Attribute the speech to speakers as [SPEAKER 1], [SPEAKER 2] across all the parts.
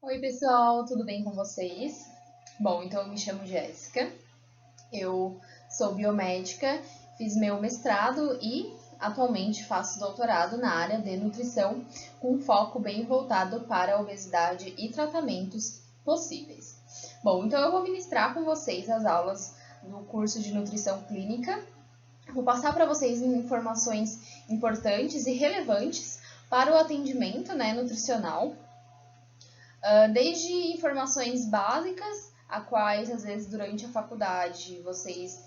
[SPEAKER 1] Oi, pessoal, tudo bem com vocês? Bom, então eu me chamo Jéssica, eu sou biomédica, fiz meu mestrado e atualmente faço doutorado na área de nutrição, com um foco bem voltado para a obesidade e tratamentos possíveis. Bom, então eu vou ministrar com vocês as aulas do curso de nutrição clínica. Vou passar para vocês informações importantes e relevantes para o atendimento, nutricional. Desde informações básicas, a quais às vezes durante a faculdade vocês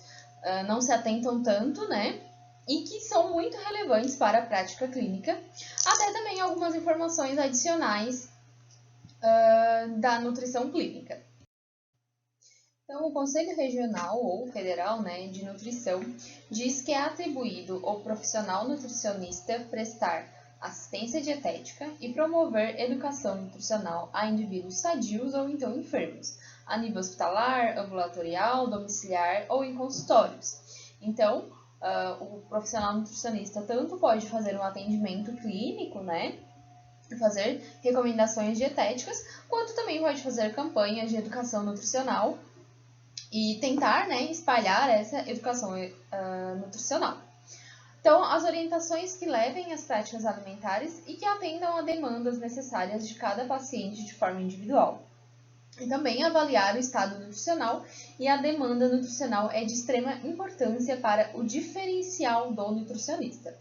[SPEAKER 1] não se atentam tanto, né? E que são muito relevantes para a prática clínica, até também algumas informações adicionais da nutrição clínica. Então, o Conselho Regional ou Federal, de Nutrição diz que é atribuído ao profissional nutricionista prestar assistência dietética e promover educação nutricional a indivíduos sadios ou então enfermos, a nível hospitalar, ambulatorial, domiciliar ou em consultórios. Então, o profissional nutricionista tanto pode fazer um atendimento clínico, fazer recomendações dietéticas, quanto também pode fazer campanhas de educação nutricional e tentar, espalhar essa educação nutricional. Então, as orientações que levem às práticas alimentares e que atendam a demandas necessárias de cada paciente de forma individual. E também avaliar o estado nutricional e a demanda nutricional é de extrema importância para o diferencial do nutricionista.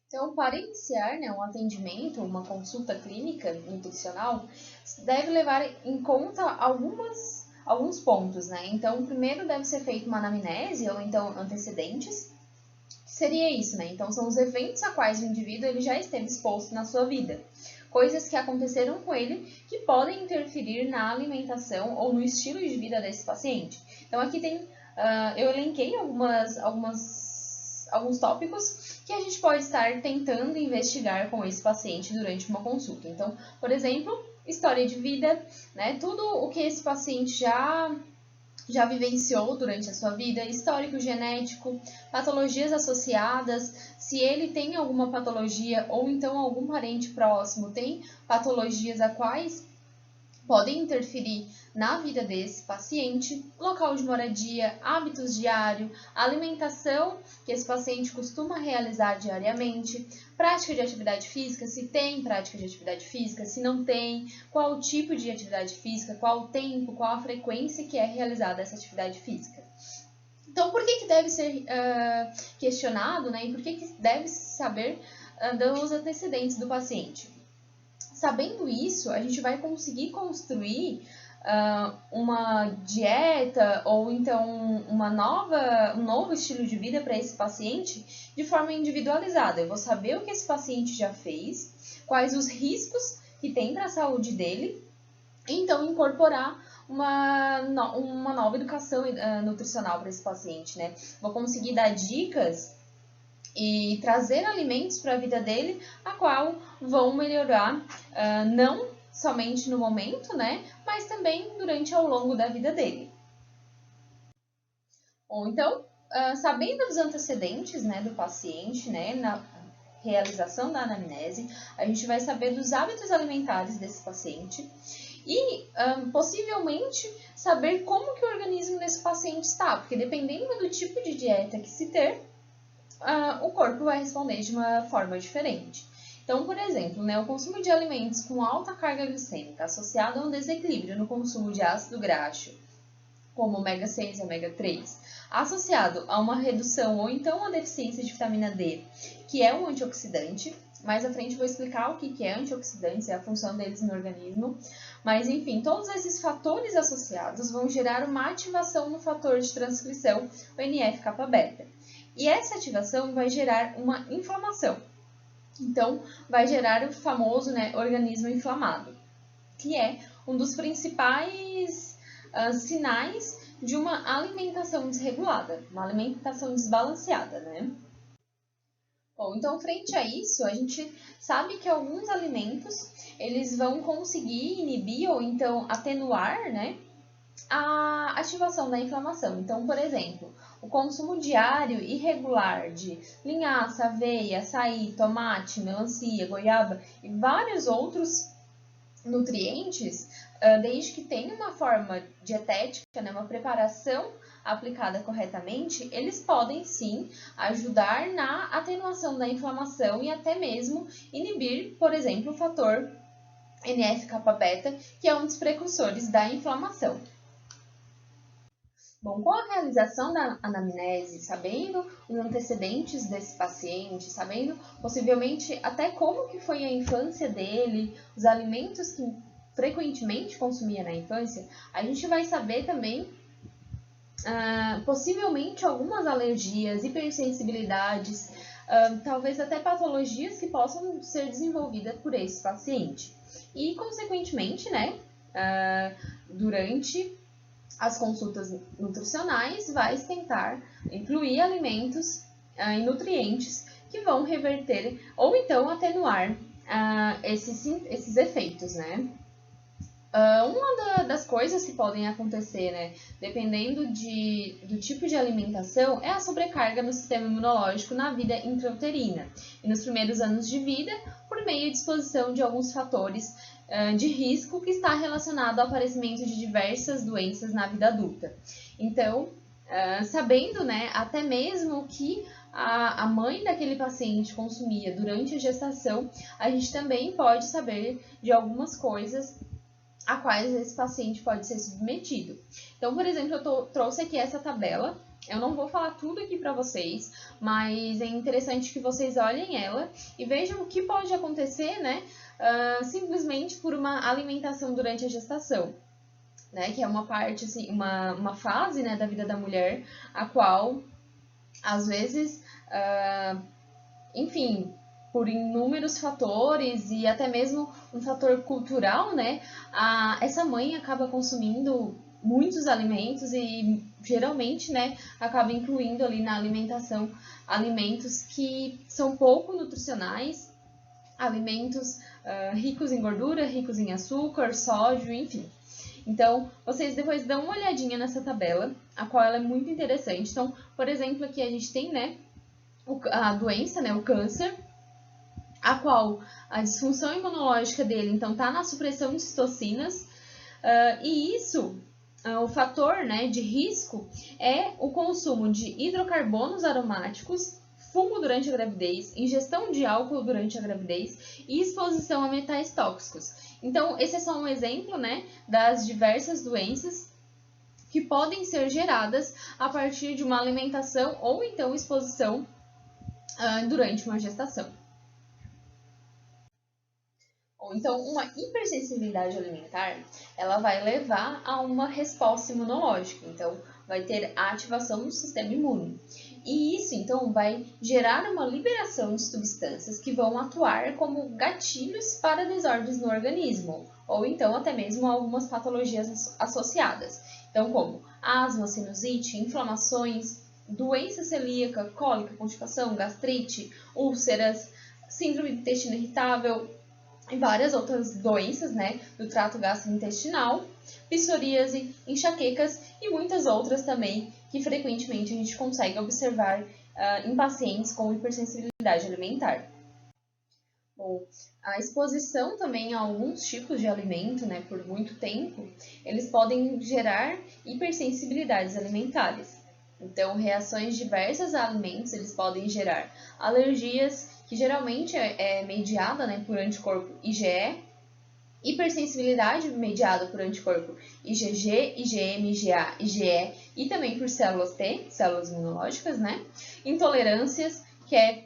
[SPEAKER 1] Então, para iniciar um atendimento, uma consulta clínica nutricional, deve levar em conta alguns pontos, Então, primeiro deve ser feita uma anamnese ou então antecedentes, que seria isso, Então, são os eventos a quais o indivíduo ele já esteve exposto na sua vida, coisas que aconteceram com ele que podem interferir na alimentação ou no estilo de vida desse paciente. Então, aqui eu elenquei alguns tópicos que a gente pode estar tentando investigar com esse paciente durante uma consulta. Então, por exemplo, história de vida, tudo o que esse paciente já vivenciou durante a sua vida, histórico genético, patologias associadas, se ele tem alguma patologia ou então algum parente próximo tem patologias a quais podem interferir na vida desse paciente, local de moradia, hábitos diários, alimentação que esse paciente costuma realizar diariamente, prática de atividade física, se tem prática de atividade física, se não tem, qual o tipo de atividade física, qual o tempo, qual a frequência que é realizada essa atividade física. Então, por que deve ser questionado, e por que deve saber dos antecedentes do paciente? Sabendo isso, a gente vai conseguir construir uma dieta ou então um novo estilo de vida para esse paciente de forma individualizada. Eu vou saber o que esse paciente já fez, quais os riscos que tem para a saúde dele, e então incorporar uma nova educação nutricional para esse paciente, Vou conseguir dar dicas e trazer alimentos para a vida dele, a qual vão melhorar não somente no momento, mas também durante ao longo da vida dele. Ou então, sabendo dos antecedentes, do paciente, na realização da anamnese, a gente vai saber dos hábitos alimentares desse paciente e possivelmente saber como que o organismo desse paciente está, porque dependendo do tipo de dieta que se ter, o corpo vai responder de uma forma diferente. Então, por exemplo, o consumo de alimentos com alta carga glicêmica associado a um desequilíbrio no consumo de ácido graxo, como ômega 6 e ômega 3, associado a uma redução ou então a deficiência de vitamina D, que é um antioxidante. Mais à frente vou explicar o que é antioxidantes e a função deles no organismo. Mas, enfim, todos esses fatores associados vão gerar uma ativação no fator de transcrição, o NF-kappa-beta. E essa ativação vai gerar uma inflamação. Então, vai gerar o famoso organismo inflamado, que é um dos principais sinais de uma alimentação desregulada, uma alimentação desbalanceada, Bom, então, frente a isso, a gente sabe que alguns alimentos, eles vão conseguir inibir ou então atenuar, a ativação da inflamação. Então, por exemplo, o consumo diário e regular de linhaça, aveia, açaí, tomate, melancia, goiaba e vários outros nutrientes, desde que tenha uma forma dietética, né, uma preparação aplicada corretamente, eles podem sim ajudar na atenuação da inflamação e até mesmo inibir, por exemplo, o fator NF-kappa-beta, que é um dos precursores da inflamação. Bom, com a realização da anamnese, sabendo os antecedentes desse paciente, sabendo possivelmente até como que foi a infância dele, os alimentos que frequentemente consumia na infância, a gente vai saber também possivelmente algumas alergias, hipersensibilidades, talvez até patologias que possam ser desenvolvidas por esse paciente. E, consequentemente, né, durante as consultas nutricionais, vai tentar incluir alimentos e nutrientes que vão reverter ou então atenuar esses efeitos, né? Uma das coisas que podem acontecer, né, dependendo do tipo de alimentação, é a sobrecarga no sistema imunológico na vida intrauterina e nos primeiros anos de vida, por meio de exposição de alguns fatores de risco que está relacionado ao aparecimento de diversas doenças na vida adulta. Então, sabendo, né, até mesmo que a mãe daquele paciente consumia durante a gestação, a gente também pode saber de algumas coisas a quais esse paciente pode ser submetido. Então, por exemplo, eu trouxe aqui essa tabela. Eu não vou falar tudo aqui para vocês, mas é interessante que vocês olhem ela e vejam o que pode acontecer, né, simplesmente por uma alimentação durante a gestação, né, que é uma parte, assim, uma fase, né, da vida da mulher, a qual, às vezes, enfim, por inúmeros fatores e até mesmo um fator cultural, né, essa mãe acaba consumindo muitos alimentos e geralmente, né, acaba incluindo ali na alimentação alimentos que são pouco nutricionais, alimentos ricos em gordura, ricos em açúcar, sódio, enfim. Então, vocês depois dão uma olhadinha nessa tabela, a qual ela é muito interessante. Então, por exemplo, aqui a gente tem, né, a doença, né, o câncer, a qual a disfunção imunológica dele, então, está na supressão de citocinas, e isso, o fator, né, de risco é o consumo de hidrocarbonos aromáticos, fumo durante a gravidez, ingestão de álcool durante a gravidez e exposição a metais tóxicos. Então, esse é só um exemplo, né, das diversas doenças que podem ser geradas a partir de uma alimentação ou então exposição durante uma gestação. Ou então, uma hipersensibilidade alimentar, ela vai levar a uma resposta imunológica, então vai ter a ativação do sistema imune. E isso, então, vai gerar uma liberação de substâncias que vão atuar como gatilhos para desordens no organismo, ou então até mesmo algumas patologias associadas. Então, como asma, sinusite, inflamações, doença celíaca, cólica, constipação, gastrite, úlceras, síndrome do intestino irritável e várias outras doenças, né, do trato gastrointestinal, psoríase, enxaquecas e muitas outras também que frequentemente a gente consegue observar em pacientes com hipersensibilidade alimentar. Bom, a exposição também a alguns tipos de alimento, né, por muito tempo, eles podem gerar hipersensibilidades alimentares. Então, reações diversas a alimentos, eles podem gerar alergias, que geralmente é mediada, né, por anticorpo IgE, hipersensibilidade mediada por anticorpo IgG, IgM, IgA, IgE e também por células T, células imunológicas, né? Intolerâncias, que é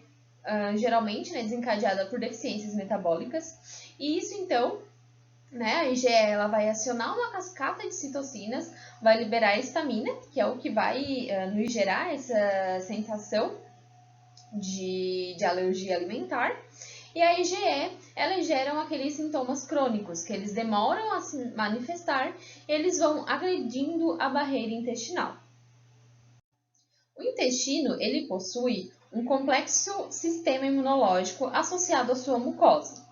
[SPEAKER 1] geralmente, né, desencadeada por deficiências metabólicas. E isso, então, né, a IgE ela vai acionar uma cascata de citocinas, vai liberar a histamina, que é o que vai nos gerar essa sensação de alergia alimentar. E a IgE, elas geram aqueles sintomas crônicos, que eles demoram a se manifestar e eles vão agredindo a barreira intestinal. O intestino, ele possui um complexo sistema imunológico associado à sua mucosa.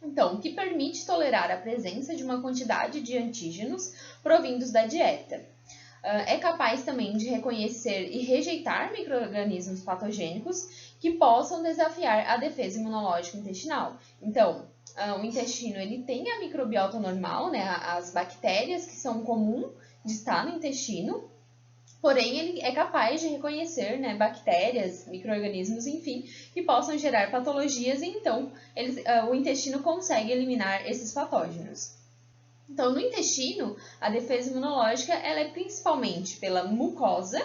[SPEAKER 1] Então, o que permite tolerar a presença de uma quantidade de antígenos provindos da dieta. É capaz também de reconhecer e rejeitar micro-organismos patogênicos que possam desafiar a defesa imunológica intestinal. Então, o intestino ele tem a microbiota normal, né, as bactérias que são comum de estar no intestino, porém ele é capaz de reconhecer, né, bactérias, micro-organismos, enfim, que possam gerar patologias, e então o intestino consegue eliminar esses patógenos. Então, no intestino, a defesa imunológica ela é principalmente pela mucosa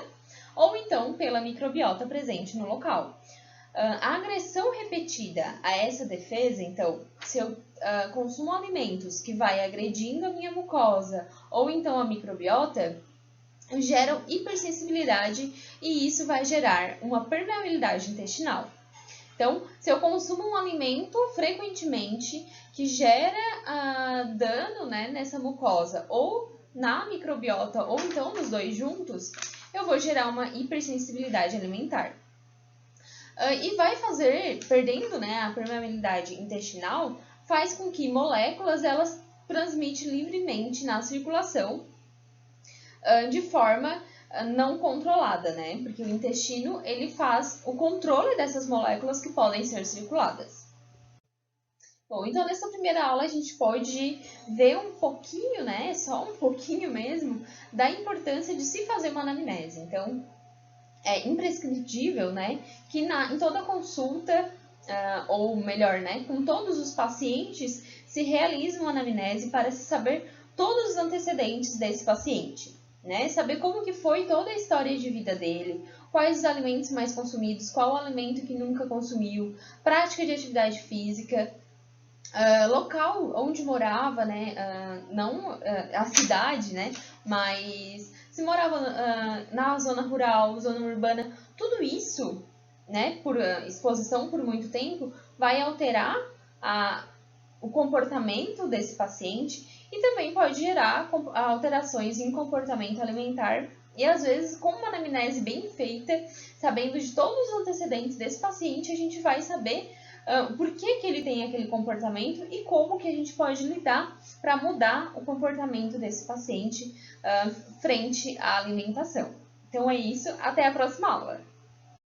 [SPEAKER 1] ou então pela microbiota presente no local. A agressão repetida a essa defesa, então, se eu consumo alimentos que vai agredindo a minha mucosa ou então a microbiota, geram hipersensibilidade e isso vai gerar uma permeabilidade intestinal. Então, se eu consumo um alimento frequentemente que gera dano, né, nessa mucosa ou na microbiota ou então nos dois juntos, eu vou gerar uma hipersensibilidade alimentar. E vai fazer, perdendo, né, a permeabilidade intestinal, faz com que moléculas elas transmitem livremente na circulação de forma não controlada, né? Porque o intestino ele faz o controle dessas moléculas que podem ser circuladas. Bom, então nessa primeira aula a gente pode ver um pouquinho, né? Só um pouquinho mesmo, da importância de se fazer uma anamnese. Então, é imprescritível, né? Que em toda consulta, ou melhor, né? Com todos os pacientes, se realiza uma anamnese para se saber todos os antecedentes desse paciente. Né? Saber como que foi toda a história de vida dele, quais os alimentos mais consumidos, qual o alimento que nunca consumiu, prática de atividade física, local onde morava, né? Não a cidade, né? Mas se morava na zona rural, zona urbana, tudo isso, né? Por exposição por muito tempo, vai alterar o comportamento desse paciente e também pode gerar alterações em comportamento alimentar. E às vezes, com uma anamnese bem feita, sabendo de todos os antecedentes desse paciente, a gente vai saber por que ele tem aquele comportamento e como que a gente pode lidar para mudar o comportamento desse paciente frente à alimentação. Então é isso, até a próxima aula!